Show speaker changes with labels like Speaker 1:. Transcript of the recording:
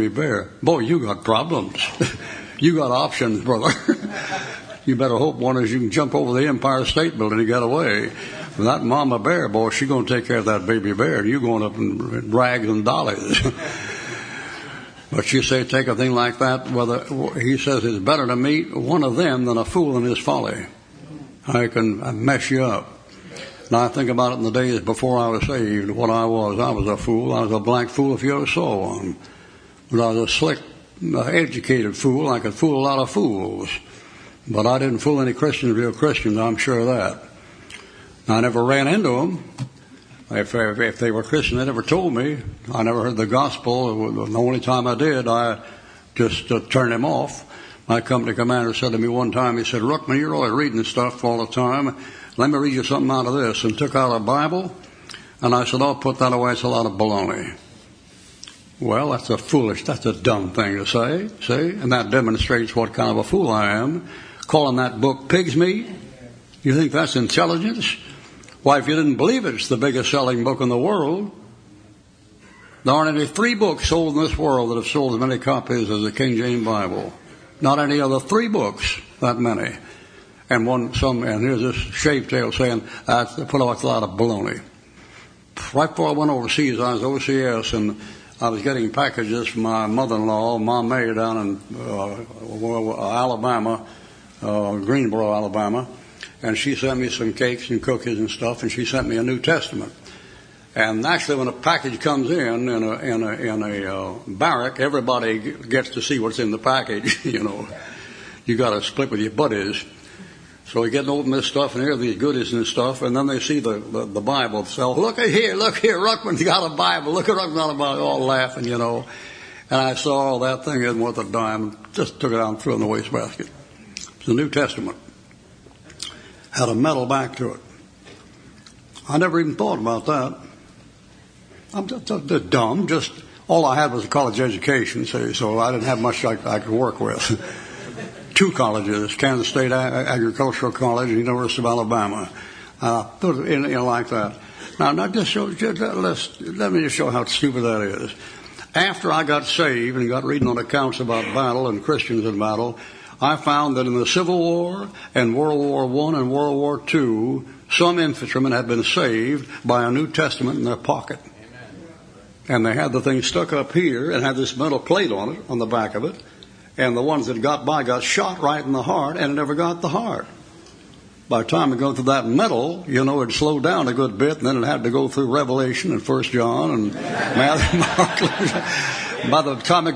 Speaker 1: bear. Boy, you got problems. You got options, brother. You better hope one is you can jump over the Empire State Building and get away. That mama bear, boy, she's going to take care of that baby bear. You're going up in rags and dollies. But you say, take a thing like that, whether he says it's better to meet one of them than a fool in his folly. I can mess you up. Now I think about it in the days before I was saved, what I was. I was a fool. I was a black fool if you ever saw one. But I was a slick, educated fool. I could fool a lot of fools. But I didn't fool any Christians, real Christians, I'm sure of that. I never ran into them. If they were Christian, they never told me. I never heard the gospel. The only time I did, I just turned them off. My company commander said to me one time, he said, Ruckman, you're always reading stuff all the time. Let me read you something out of this. And took out a Bible. And I said, I'll put that away. It's a lot of baloney. Well, that's a dumb thing to say, see? And that demonstrates what kind of a fool I am. Calling that book pig's meat? You think that's intelligence? Why, if you didn't believe it, it's the biggest selling book in the world. There aren't any 3 books sold in this world that have sold as many copies as the King James Bible. Not any other 3 books, that many. And here's this shaved tail saying, that's a lot of baloney. Right before I went overseas, I was OCS, and I was getting packages from my mother-in-law, Ma May, down in Alabama, Greensboro, Alabama. And she sent me some cakes and cookies and stuff, and she sent me a New Testament. And actually, when a package comes in a barrack, everybody gets to see what's in the package. You got to split with your buddies. So we get to open this stuff and hear these goodies and stuff, and then they see the Bible. So look here, Ruckman's got a Bible. Look at Ruckman's got a Bible. All laughing, And I saw that thing isn't worth a dime. Just took it out and threw it in the wastebasket. It's the New Testament. Had a metal back to it. I never even thought about that. I'm just dumb. Just all I had was a college education, so I didn't have much I could work with. 2 colleges, Kansas State Agricultural College and University of Alabama. Like that. Now, let me just show how stupid that is. After I got saved and got reading on accounts about battle and Christians in battle, I found that in the Civil War and World War I and World War II, some infantrymen had been saved by a New Testament in their pocket. Amen. And they had the thing stuck up here and had this metal plate on it, on the back of it. And the ones that got by got shot right in the heart, and it never got the heart. By the time it go through that metal, it slowed down a good bit, and then it had to go through Revelation and 1 John and Matthew, Mark. By the time it